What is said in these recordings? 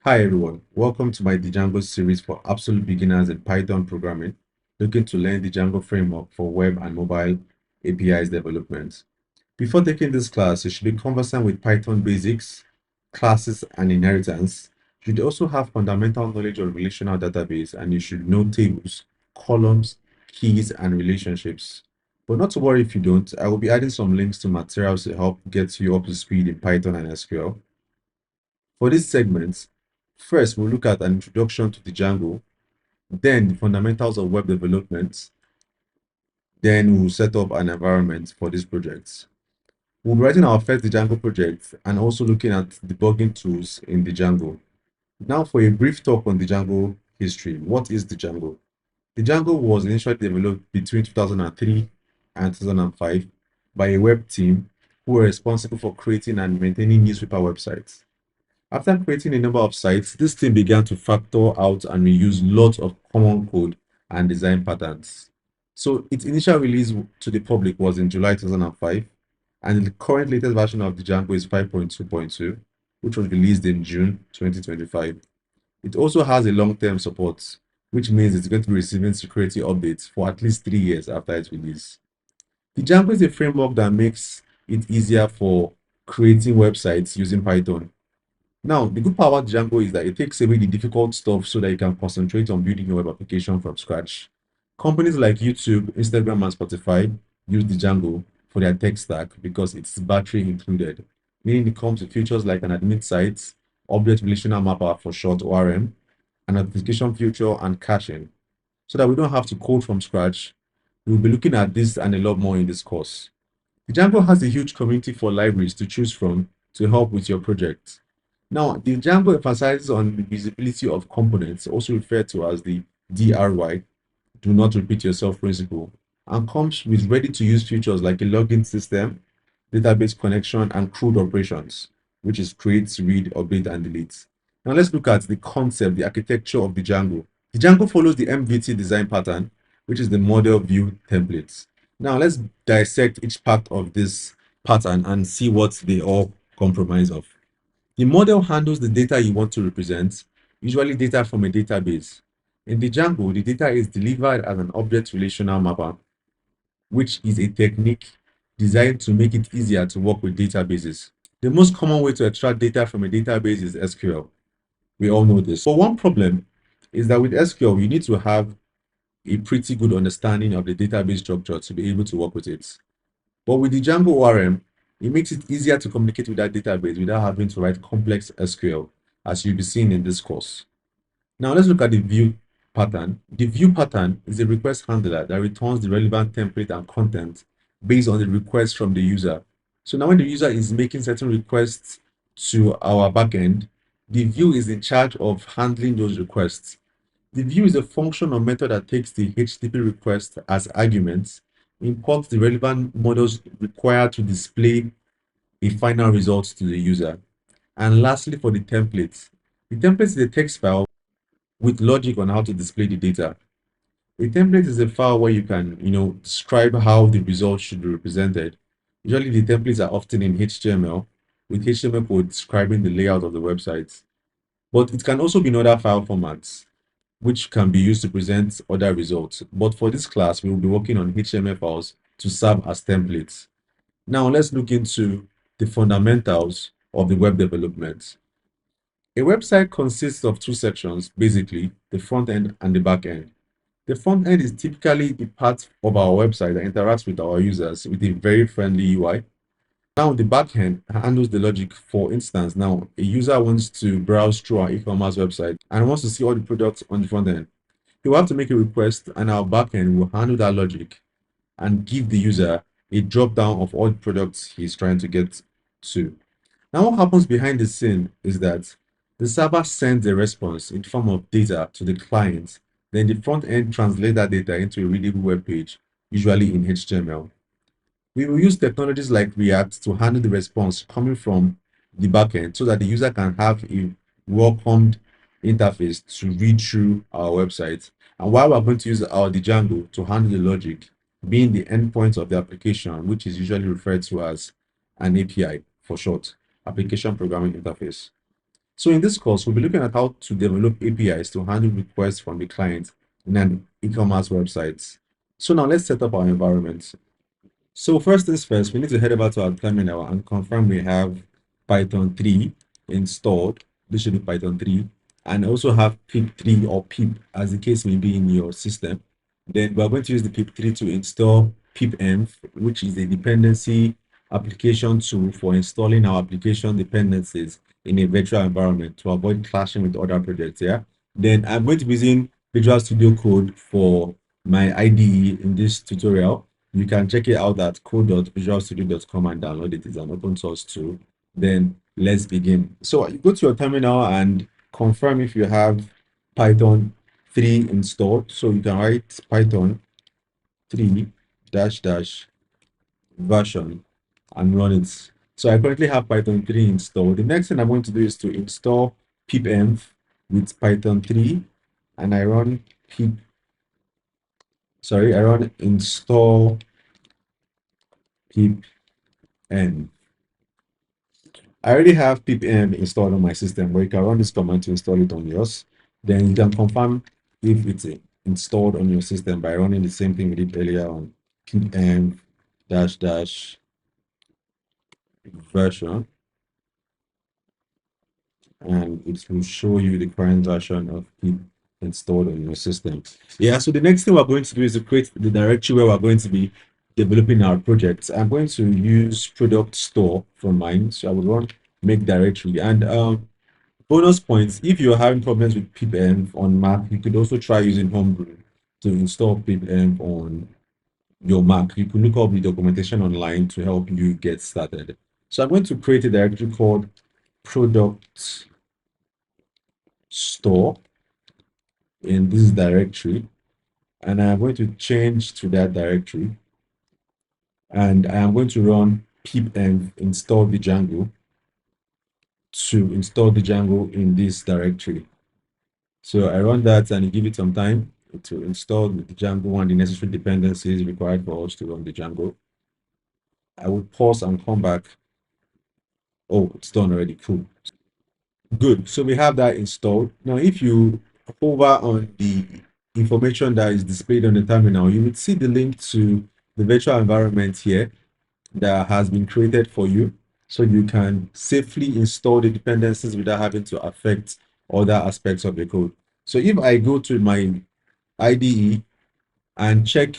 Hi everyone, welcome to my Django series for absolute beginners in Python programming, looking to learn the Django framework for web and mobile APIs development. Before taking this class, you should be conversant with Python basics, classes, and inheritance. You should also have fundamental knowledge of relational database, and you should know tables, columns, keys, and relationships. But not to worry if you don't, I will be adding some links to materials to help get you up to speed in Python and SQL. For this segment, first we'll look at an introduction to the Django, then the fundamentals of web development, then we'll set up an environment for this project. We'll be writing our first Django project and also looking at debugging tools in the Django. Now for a brief talk on the Django history. What is the Django? The Django was initially developed between 2003 and 2005 by a web team who were responsible for creating and maintaining newspaper websites. After creating a number of sites, this team began to factor out and reuse lots of common code and design patterns. So its initial release to the public was in July 2005, and the current latest version of the Django is 5.2.2, which was released in June 2025. It also has a long-term support, which means it's going to be receiving security updates for at least 3 years after its release. The Django is a framework that makes it easier for creating websites using Python. Now, the good part about Django is that it takes away the difficult stuff so that you can concentrate on building your web application from scratch. Companies like YouTube, Instagram, and Spotify use the Django for their tech stack because it's battery included, meaning it comes with features like an admin site, object relational mapper for short ORM, an authentication feature, and caching. So that we don't have to code from scratch, we'll be looking at this and a lot more in this course. The Django has a huge community for libraries to choose from to help with your project. Now, the Django emphasizes on the visibility of components, also referred to as the DRY, do not repeat yourself principle, and comes with ready-to-use features like a login system, database connection, and CRUD operations, which is create, read, update, and delete. Now let's look at the concept, the architecture of the Django. The Django follows the MVT design pattern, which is the model view templates. Now let's dissect each part of this pattern and see what they all comprise of. The model handles the data you want to represent, usually data from a database. In the Django, the data is delivered as an object relational mapper, which is a technique designed to make it easier to work with databases. The most common way to extract data from a database is SQL. We all know this. But one problem is that with SQL, you need to have a pretty good understanding of the database structure to be able to work with it. But with the Django ORM, it makes it easier to communicate with that database without having to write complex SQL, as you'll be seeing in this course. Now let's look at the view pattern. The view pattern is a request handler that returns the relevant template and content based on the request from the user. So now when the user is making certain requests to our backend, the view is in charge of handling those requests. The view is a function or method that takes the HTTP request as arguments, imports the relevant models required to display a final result to the user. And lastly, for the template is a text file with logic on how to display the data. A template is a file where you can, describe how the result should be represented. Usually the templates are often in HTML, with HTML code describing the layout of the website. But it can also be in other file formats, which can be used to present other results. But for this class, we will be working on HTML files to serve as templates. Now let's look into the fundamentals of the web development. A website consists of two sections, basically, the front end and the back end. The front end is typically the part of our website that interacts with our users with a very friendly UI. Now, the back end handles the logic. For instance, now a user wants to browse through our e-commerce website and wants to see all the products on the front end. He will have to make a request, and our back end will handle that logic and give the user a drop down of all the products he's trying to get to. Now, what happens behind the scene is that the server sends a response in form of data to the client. Then the front end translates that data into a readable web page, usually in HTML. We will use technologies like React to handle the response coming from the backend so that the user can have a welcomed interface to read through our website. And while we're going to use our Django to handle the logic, being the endpoint of the application, which is usually referred to as an API for short, Application Programming Interface. So in this course, we'll be looking at how to develop APIs to handle requests from the client in an e-commerce website. So now let's set up our environment. So first things first, we need to head over to our terminal and confirm we have Python 3 installed. This should be Python 3, and also have pip3 or pip as the case may be in your system. Then we're going to use the pip3 to install pipenv, which is a dependency application tool for installing our application dependencies in a virtual environment to avoid clashing with other projects. Yeah. Then I'm going to be using Visual Studio Code for my IDE in this tutorial. You can check it out at code.visualstudio.com and download it. It's an open source tool. Then let's begin. So you go to your terminal and confirm if you have Python 3 installed. So you can write Python 3 dash dash version and run it. So I currently have Python 3 installed. The next thing I'm going to do is to install pipenv with Python 3, and I run install pipenv. I already have ppm installed on my system, but you can run this command to install it on yours. Then you can confirm if it's installed on your system by running the same thing we did earlier on ppm dash dash version, and it will show you the current version of pip installed on your system. Yeah, so the next thing we're going to do is to create the directory where we're going to be developing our projects. I'm going to use product store from mine. So I will run make directory, and bonus points, if you're having problems with pipenv on Mac, you could also try using Homebrew to install pipenv on your Mac. You can look up the documentation online to help you get started. So I'm going to create a directory called product store in this directory, and I'm going to change to that directory, and I am going to run pipenv install the Django to install the Django in this directory. So I run that and give it some time to install the Django and the necessary dependencies required for us to run the Django. I will pause and come back. Oh, it's done already. Cool. Good. So we have that installed. Now, if you hover on the information that is displayed on the terminal, you will see the link to the virtual environment here that has been created for you. So you can safely install the dependencies without having to affect other aspects of the code. So if I go to my IDE and check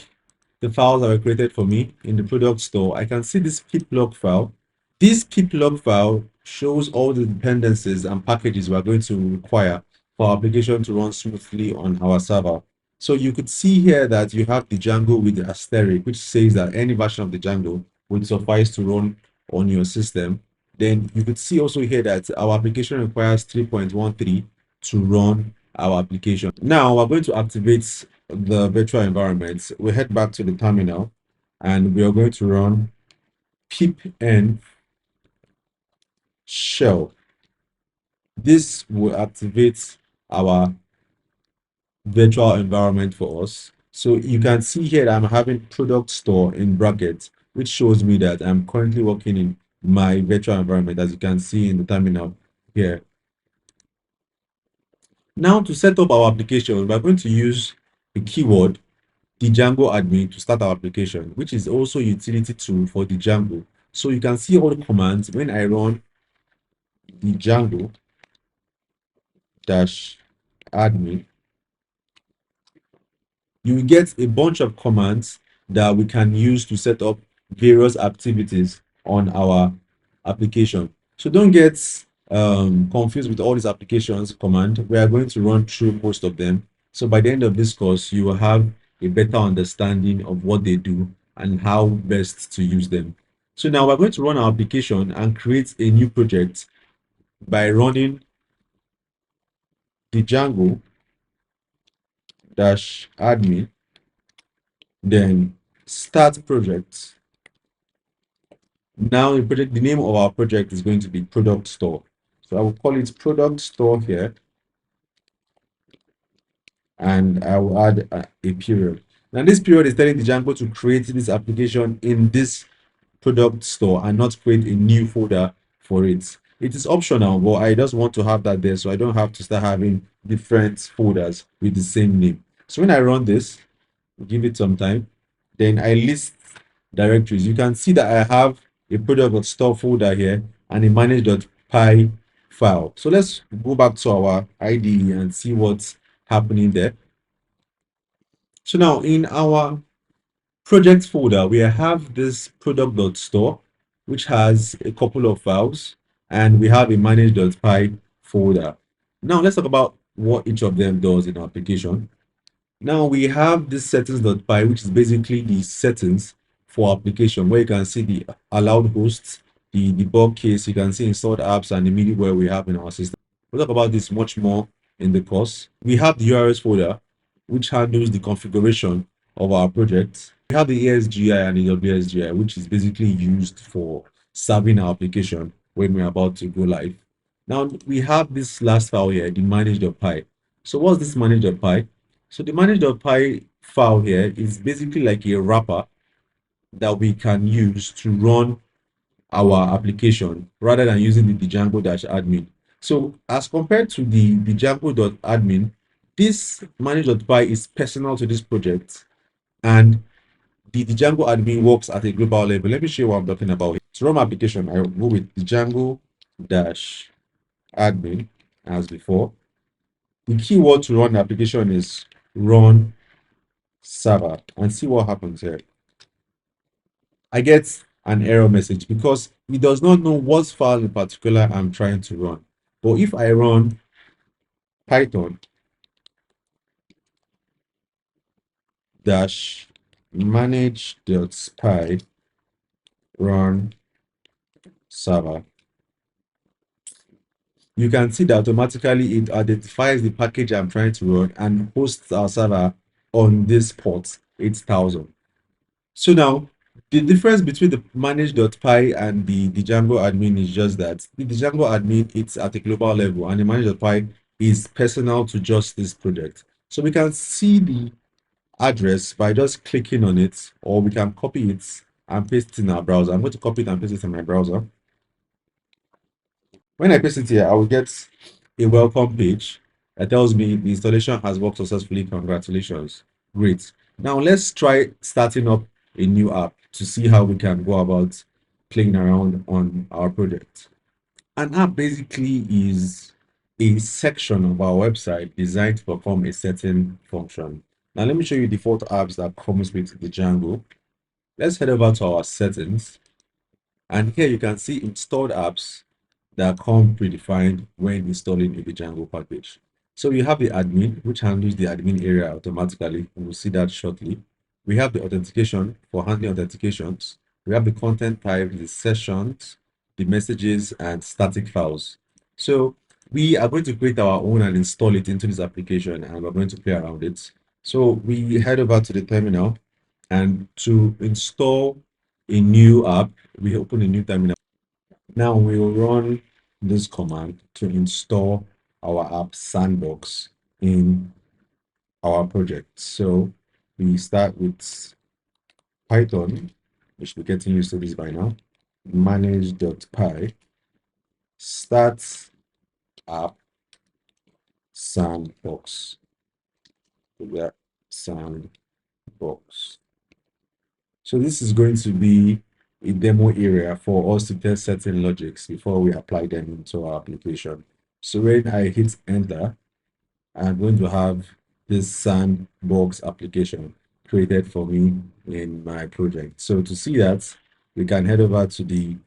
the files that were created for me in the product store, I can see this pip log file. This pip log file shows all the dependencies and packages we're going to require for our application to run smoothly on our server. So you could see here that you have the Django with the asterisk, which says that any version of the Django would suffice to run on your system. Then you could see also here that our application requires 3.13 to run our application. Now we're going to activate the virtual environment. We head back to the terminal and we are going to run pipenv shell. This will activate our virtual environment for us. So you can see here that I'm having product store in brackets, which shows me that I'm currently working in my virtual environment, as you can see in the terminal here. Now to set up our application, we're going to use the keyword the Django admin to start our application, which is also a utility tool for the Django. So you can see all the commands when I run the Django dash admin, you will get a bunch of commands that we can use to set up various activities on our application. So don't get confused with all these applications command. We are going to run through most of them. So by the end of this course, you will have a better understanding of what they do and how best to use them. So now we're going to run our application and create a new project by running the Django dash admin, then start project. Now the name of our project is going to be product store. So I will call it product store here, and I will add a period. Now this period is telling the Django to create this application in this product store and not create a new folder for it. It is optional, but I just want to have that there so I don't have to start having different folders with the same name. So when I run this, give it some time, then I list directories. You can see that I have a product.store folder here and a manage.py file. So let's go back to our IDE and see what's happening there. So now in our project folder, we have this product.store, which has a couple of files, and we have a manage.py folder. Now let's talk about what each of them does in our application. Now we have this settings.py, which is basically the settings for application, where you can see the allowed hosts, the debug case, you can see installed apps and the middleware we have in our system. We'll talk about this much more in the course. We have the URLs folder, which handles the configuration of our project. We have the ASGI and the WSGI, which is basically used for serving our application when we're about to go live. Now we have this last file here, the manage.py. So what's this manage.py? So the manage.py file here is basically like a wrapper that we can use to run our application rather than using the Django-admin. So as compared to the Django.admin, this manage.py is personal to this project, and the Django admin works at a global level. Let me show you what I'm talking about here. To run my application, I will go with Django-admin as before. The keyword to run the application is run server, and see what happens here. I get an error message because it does not know what file in particular I'm trying to run. But if I run python dash manage.py run server, you can see that automatically it identifies the package I'm trying to run and hosts our server on this port 8000. So now, the difference between the manage.py and the Django admin is just that the Django admin, it's at a global level, and the manage.py is personal to just this project. So we can see the address by just clicking on it, or we can copy it and paste it in our browser. I'm going to copy it and paste it in my browser. When I paste it here, I will get a welcome page that tells me the installation has worked successfully. Congratulations. Great. Now let's try starting up a new app to see how we can go about playing around on our project. An app basically is a section of our website designed to perform a certain function. Now let me show you default apps that comes with the Django. Let's head over to our settings, and here you can see installed apps that come predefined when installing a Django package. So we have the admin, which handles the admin area automatically. We'll see that shortly. We have the authentication for handling authentications. We have the content type, the sessions, the messages, and static files. So we are going to create our own and install it into this application, and we're going to play around it. So we head over to the terminal, and to install a new app, we open a new terminal. Now we will run this command to install our app sandbox in our project. So we start with Python, we should be getting used to this by now, manage.py, start app sandbox. Yeah, sandbox. So this is going to be a demo area for us to test certain logics before we apply them into our application. So when I hit enter, I'm going to have this sandbox application created for me in my project. So to see that, we can head over to the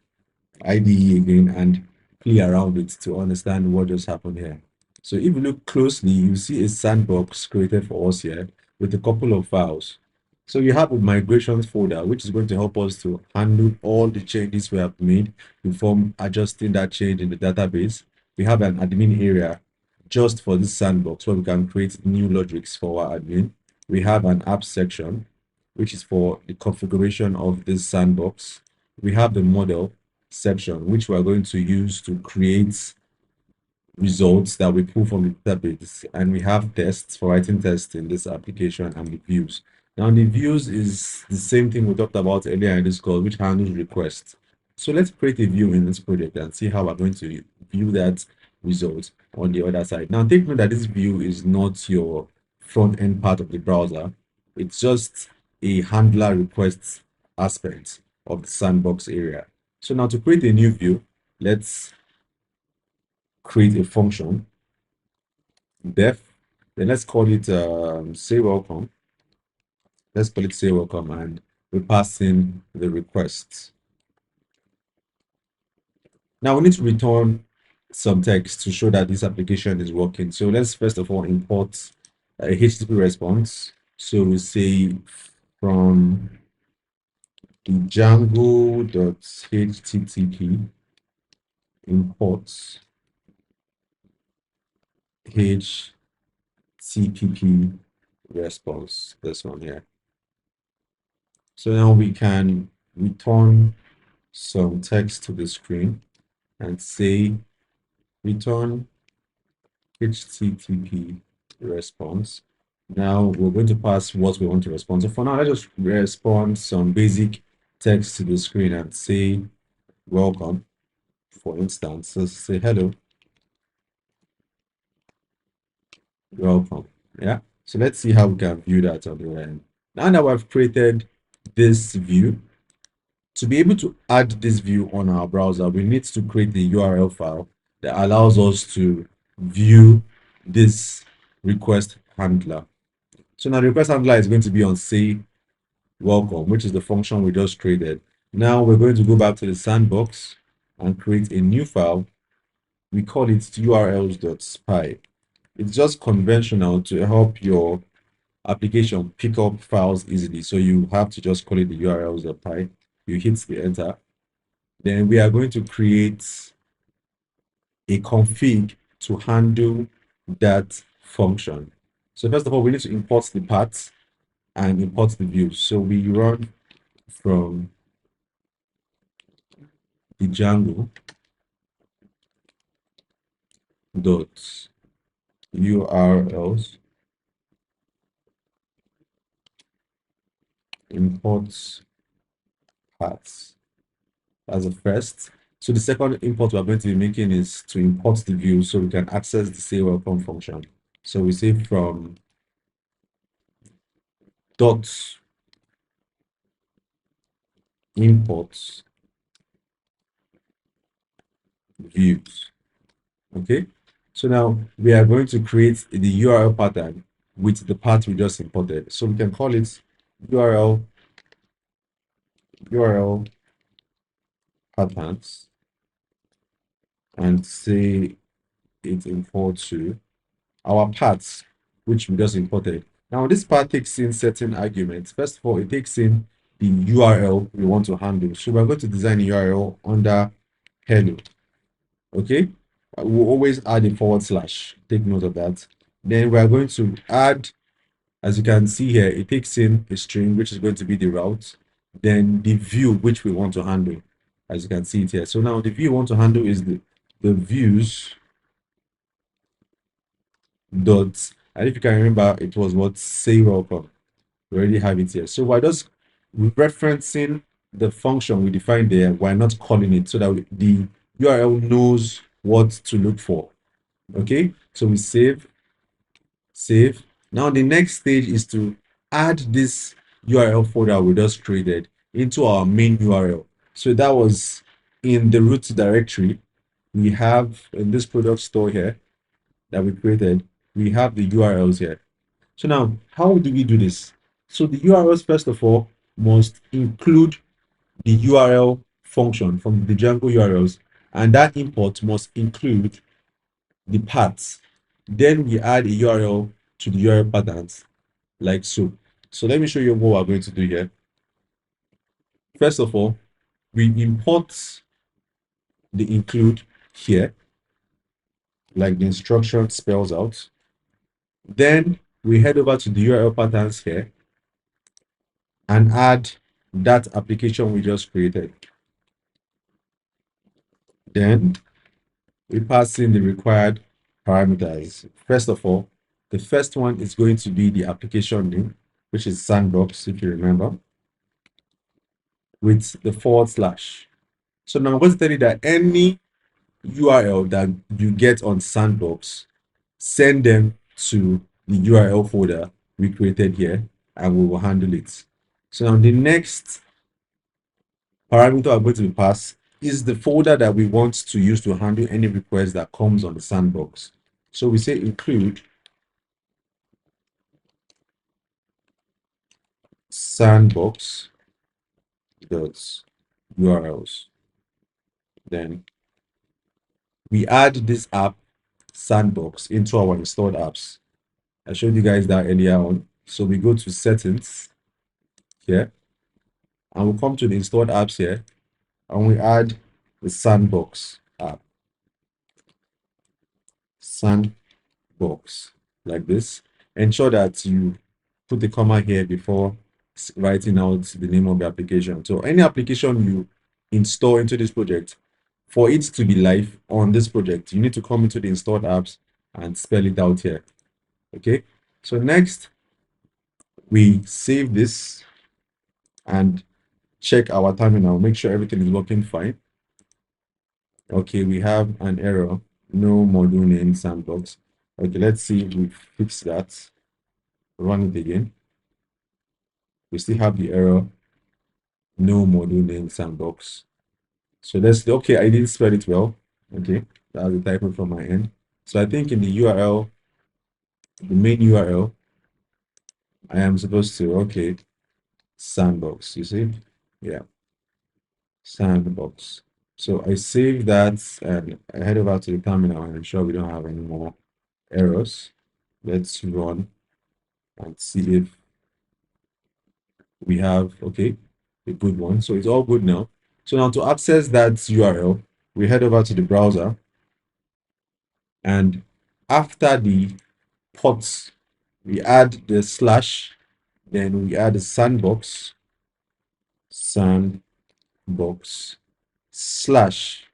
IDE again and play around it to understand what just happened here. So if you look closely, you see a sandbox created for us here with a couple of files. So you have a migrations folder, which is going to help us to handle all the changes we have made before adjusting that change in the database. We have an admin area just for this sandbox where we can create new logics for our admin. We have an app section, which is for the configuration of this sandbox. We have the model section, which we're going to use to create results that we pull from the database. And we have tests for writing tests in this application, and the views. Now the views is the same thing we talked about earlier in this call, which handles requests. So let's create a view in this project and see how we're going to view that result on the other side. Now, take note that this view is not your front end part of the browser. It's just a handler request aspect of the sandbox area. So now to create a new view, let's create a function, def, then let's call it say welcome. Let's call it say welcome and we pass in the request. Now we need to return some text to show that this application is working. So let's first of all import a HTTP response. So we say from the Django.http imports HTTP response, this one here. So now we can return some text to the screen and say return HTTP response. Now we're going to pass what we want to respond. So for now, let's just respond some basic text to the screen and say welcome, for instance. So say hello, welcome. Yeah. So let's see how we can view that on the end. Now that we've created this view, to be able to add this view on our browser, we need to create the URL file that allows us to view this request handler. So now the request handler is going to be on say welcome, which is the function we just created. Now we're going to go back to the sandbox and create a new file. We call it urls.spy. It's just conventional to help your application pick up files easily. So you have to just call it the urls.py. You hit the enter. Then we are going to create a config to handle that function. So first of all, we need to import the path and import the views. So we run from the Django dot URLs imports paths. That's the first. So the second import we're going to be making is to import the view so we can access the say welcome function. So we say from dot imports views. Okay. So now we are going to create the URL pattern with the path we just imported. So we can call it URL patterns and say it imports to our paths, which we just imported. Now, this path takes in certain arguments. First of all, it takes in the URL we want to handle. So we're going to design a URL under hello. Okay. We'll always add a forward slash. Take note of that. Then we're going to add, as you can see here, it takes in a string, which is going to be the route. Then the view, which we want to handle, as you can see it here. So now the view we want to handle is the views dot, and if you can remember, it was what say welcome. We already have it here. So we're just referencing the function we defined there. We're not calling it so that the URL knows what to look for. Okay, so we save. Now the next stage is to add this URL folder we just created into our main URL. So that was in the root directory. We have in this product store here that we created, we have the URLs here. So now, how do we do this? So the URLs, first of all, must include the URL function from the Django URLs, and that import must include the paths. Then we add a URL to the URL patterns, like so. So let me show you what we're going to do here. First of all, we import the include here, like the instruction spells out. Then we head over to the URL patterns here and add that application we just created. Then we pass in the required parameters. First of all, the first one is going to be the application name, which is sandbox, if you remember, with the forward slash. So now I'm going to tell you that any URL that you get on Sandbox, send them to the URL folder we created here, and we will handle it. So now the next parameter I'm going to pass is the folder that we want to use to handle any request that comes on the Sandbox. So we say include sandbox dot URLs. Then we add this app Sandbox into our installed apps. I showed you guys that earlier on. So we go to settings here, and we'll come to the installed apps here, and we add the Sandbox app. Sandbox, like this. Ensure that you put the comma here before writing out the name of the application. So any application you install into this project, for it to be live on this project, you need to come into the installed apps and spell it out here. Okay. So next, we save this and check our terminal, make sure everything is working fine. Okay, we have an error, no module name Sandbox. Okay, let's see if we fix that. Run it again. We still have the error, no module name Sandbox. So let's, okay, I didn't spell it well. Okay, that was a typo from my end. So I think in the URL, the main URL, I am supposed to, okay, Sandbox, you see? Yeah, Sandbox. So I save that and I head over to the terminal and ensure we don't have any more errors. Let's run and see if we have, okay, a good one. So it's all good now. So now to access that URL, we head over to the browser, and after the ports, we add the slash, then we add the sandbox slash.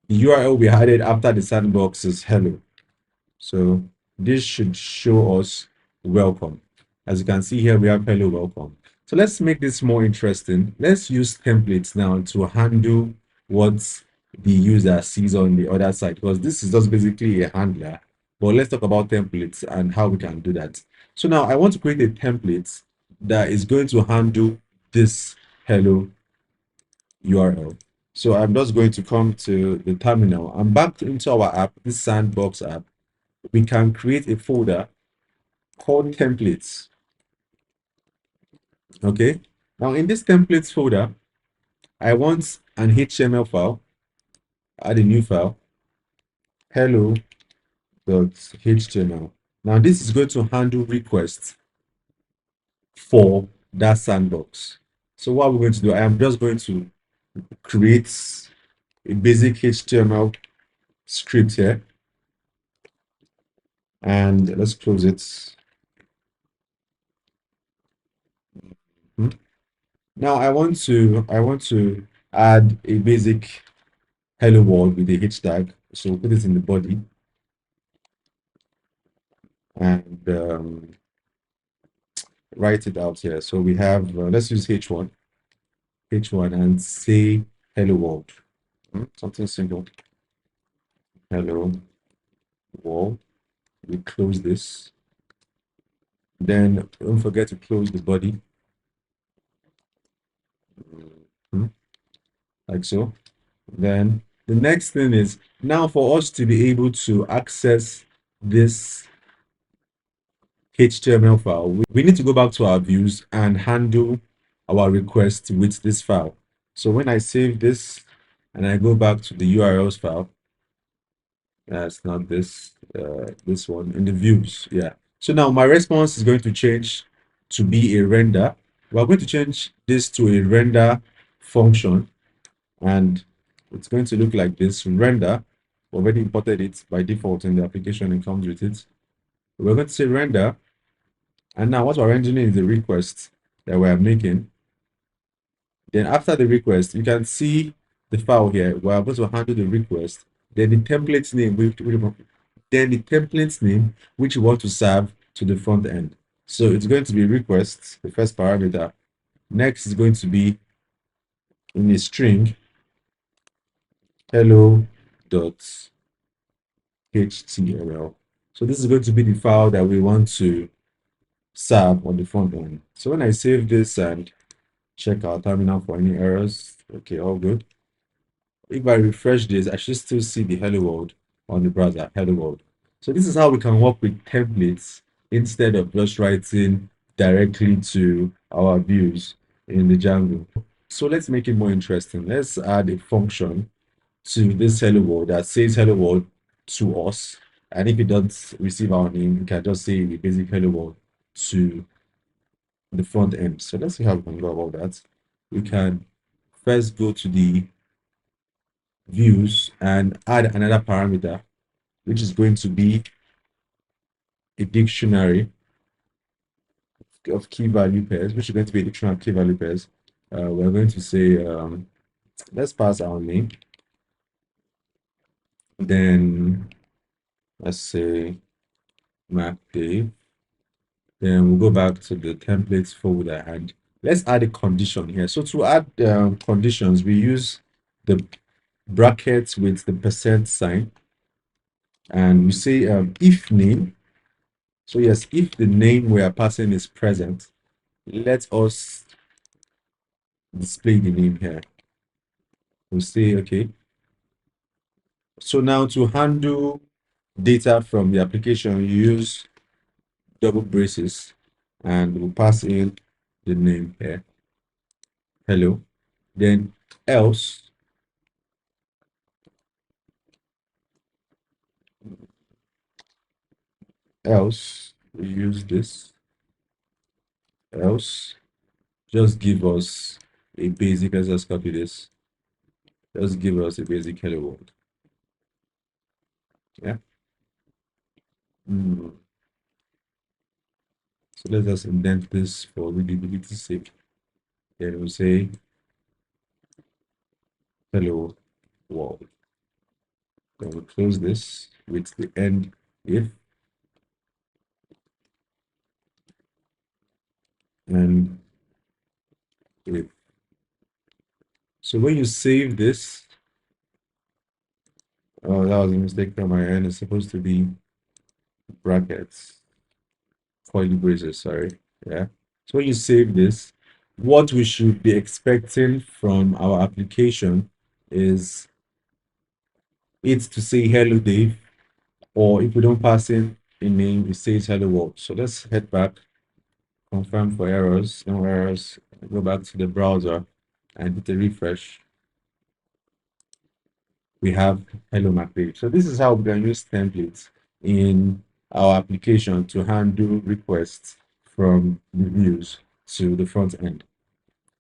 The URL we added after the sandbox is hello. So this should show us welcome. As you can see here, we have hello welcome. So let's make this more interesting. Let's use templates now to handle what the user sees on the other side, because this is just basically a handler. But let's talk about templates and how we can do that. So now I want to create a template that is going to handle this hello URL. So I'm just going to come to the terminal. I'm back into our app, this Sandbox app. We can create a folder called templates. Okay. Now in this templates folder, I want an HTML file, add a new file, hello.html. Now this is going to handle requests for that sandbox. So what we're going to do, I am just going to create a basic HTML script here. And let's close it. Now I want to add a basic hello world with a H tag. So we'll put it in the body, and write it out here. So we have, let's use H1 and say hello world. Something simple. Hello world. We close this. Then don't forget to close the body. Like so. Then the next thing is, now for us to be able to access this HTML file, we need to go back to our views and handle our request with this file. So when I save this and I go back to the URLs file, that's not this, this one in the views. Yeah. So now my response is going to change to be a render. We're going to change this to a render function, and it's going to look like this. Render, already imported it by default in the application, it comes with it. We're going to say render, and now what we're rendering is the request that we're making. Then after the request, you can see the file here. We're going to handle the request, then the template name, which you want to serve to the front end. So it's going to be request, the first parameter. Next is going to be in a string, hello.html. So this is going to be the file that we want to serve on the front end. So when I save this and check our terminal for any errors, okay, all good. If I refresh this, I should still see the hello world on the browser, hello world. So this is how we can work with templates instead of just writing directly to our views in the Django. So let's make it more interesting. Let's add a function to this hello world that says hello world to us. And if it doesn't receive our name, we can just say the basic hello world to the front end. So let's see how we can go about that. We can first go to the views and add another parameter, which is going to be a dictionary of key value pairs, which is going to be a dictionary of key value pairs. We're going to say, let's pass our name. Then let's say Mac Dave. Then we'll go back to the templates folder and let's add a condition here. So to add conditions, we use the brackets with the percent sign and we say if name. So yes, if the name we are passing is present, let us display the name here. We'll say, okay. So now to handle data from the application, you use double braces and we'll pass in the name here. Hello. Then else we use this else just give us a basic, let's just copy this, just give us a basic hello world. Yeah. Mm. So let's just indent this for readability's sake. Then we'll say hello world. Then we'll close this with the end if and if. So when you save this, oh, that was a mistake from my end. It's supposed to be brackets, curly braces, sorry. Yeah. So when you save this, what we should be expecting from our application is it to say hello Dave, or if we don't pass in a name, it says hello world. So let's head back, confirm for errors, no errors, go back to the browser and hit a refresh. We have hello Mac page. So this is how we can use templates in our application to handle requests from the views to the front end.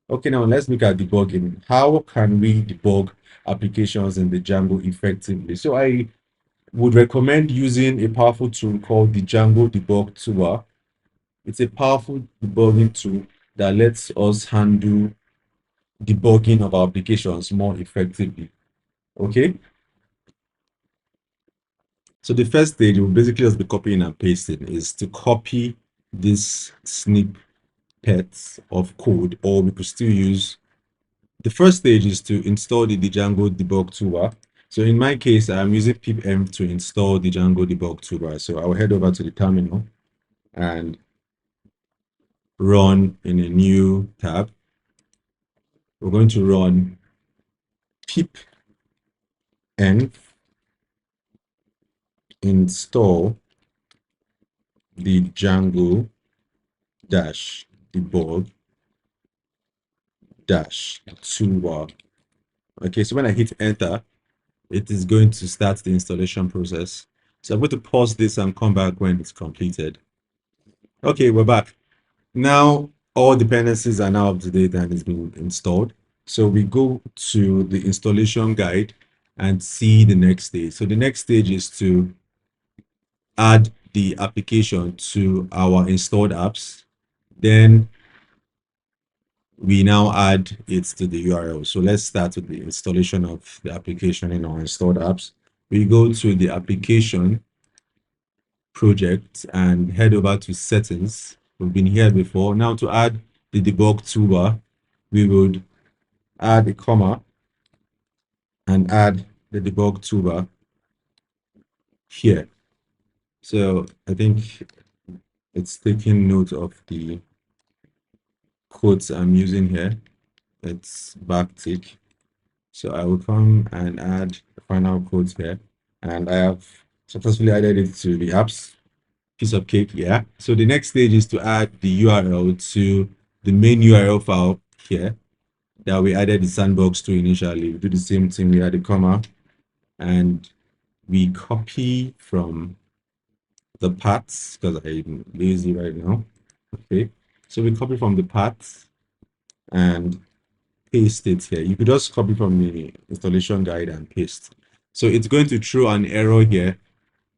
Okay, now let's look at debugging. How can we debug applications in the Django effectively? So I would recommend using a powerful tool called the Django Debug Tool. It's a powerful debugging tool that lets us handle debugging of our applications more effectively. Okay, so the first stage will basically just be copying and pasting, is to copy this snippets of code, or we could still use the first stage is to install the Django debug toolbar. So in my case, I'm using pipm to install the Django debug toolbar. So I'll head over to the terminal and run in a new tab. We're going to run pipm install the Django dash debug dash toolbar. Okay, so when I hit enter, it is going to start the installation process. So I'm going to pause this and come back when it's completed. Okay, we're back. Now all dependencies are now up to date and it's been installed. So we go to the installation guide and see the next stage. So the next stage is to add the application to our installed apps. Then we now add it to the URL. So let's start with the installation of the application in our installed apps. We go to the application project and head over to settings. We've been here before. Now to add the debug toolbar, we would add a comma and add the debug toolbar here. So I think it's taking note of the codes I'm using here. It's backtick. So I will come and add the final codes here. And I have successfully added it to the apps. Piece of cake, yeah. So the next stage is to add the URL to the main URL file here that we added the sandbox to initially. We do the same thing, we add the comma and we copy from the paths because I'm lazy right now. Okay, so we copy from the paths and paste it here. You could just copy from the installation guide and paste. So it's going to throw an error here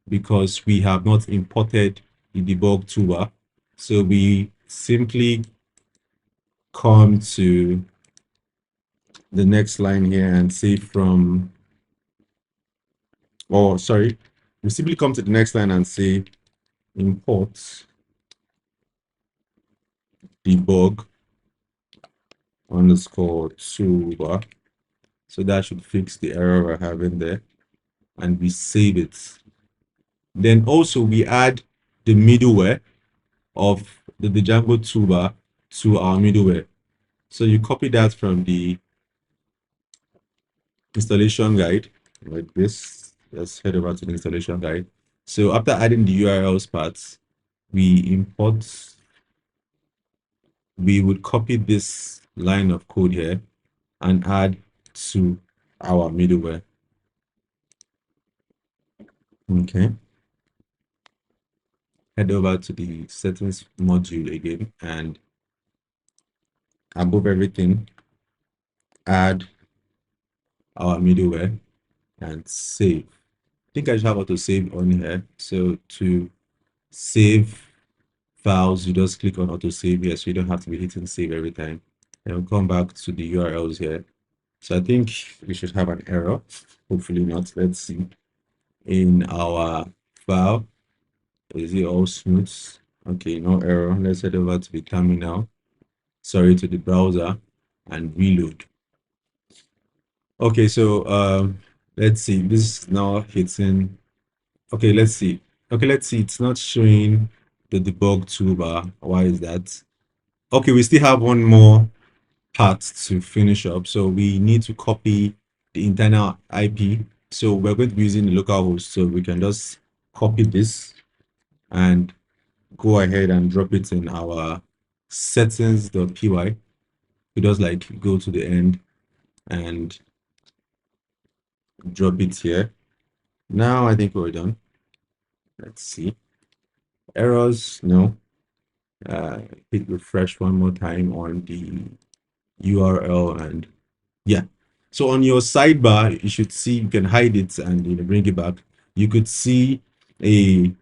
because we have not imported the debug toolbar. So we simply come to the next line here and say from, oh, sorry, we simply come to the next line and say import debug underscore toolbar. So that should fix the error we're having there. And we save it. Then also we add the middleware of the Django toolbar to our middleware. So you copy that from the installation guide like this. Let's head over to the installation guide. So after adding the URLs parts, we would copy this line of code here and add to our middleware. Okay. Head over to the settings module again and above everything, add our middleware and save. I think I should have auto save on here. So to save files, you just click on auto save here, so you don't have to be hitting save every time. And we'll come back to the URLs here. So I think we should have an error. Hopefully not. Let's see. In our file, is it all smooth? Okay, no error. Let's head over to the terminal. Sorry, to the browser and reload. Okay, so let's see. This is now hitting. Okay, let's see. Okay, let's see. It's not showing the debug toolbar. Why is that? Okay, we still have one more part to finish up. So we need to copy the internal IP. So we're going to be using the local host. So we can just copy this and go ahead and drop it in our settings.py. We just like go to the end and drop it here. Now I think we're done. Let's see. Errors, no. Hit refresh one more time on the URL and yeah. So on your sidebar, you should see, you can hide it and bring it back. You could see a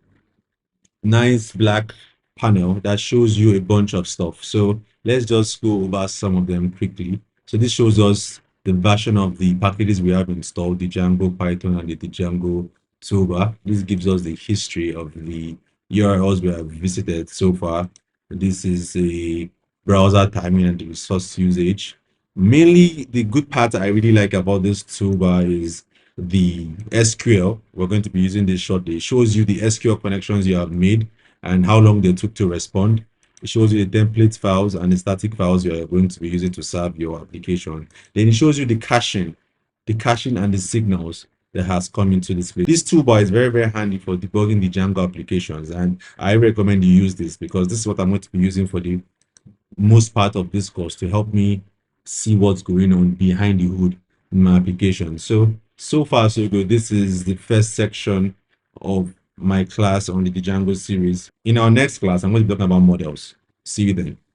nice black panel that shows you a bunch of stuff. So let's just go over some of them quickly. So this shows us the version of the packages we have installed, the Django Python and the Django toolbar. This gives us the history of the URLs we have visited so far. This is a browser timing and the resource usage. Mainly, the good part I really like about this toolbar is the SQL. We're going to be using this shortly. It shows you the SQL connections you have made and how long they took to respond. It shows you the template files and the static files you are going to be using to serve your application. Then it shows you the caching and the signals that has come into this place. This toolbar is very, very handy for debugging the Django applications, and I recommend you use this because this is what I'm going to be using for the most part of this course to help me see what's going on behind the hood in my application. So far so good. This is the first section of my class on the Django series. In our next class, I'm going to be talking about models. See you then.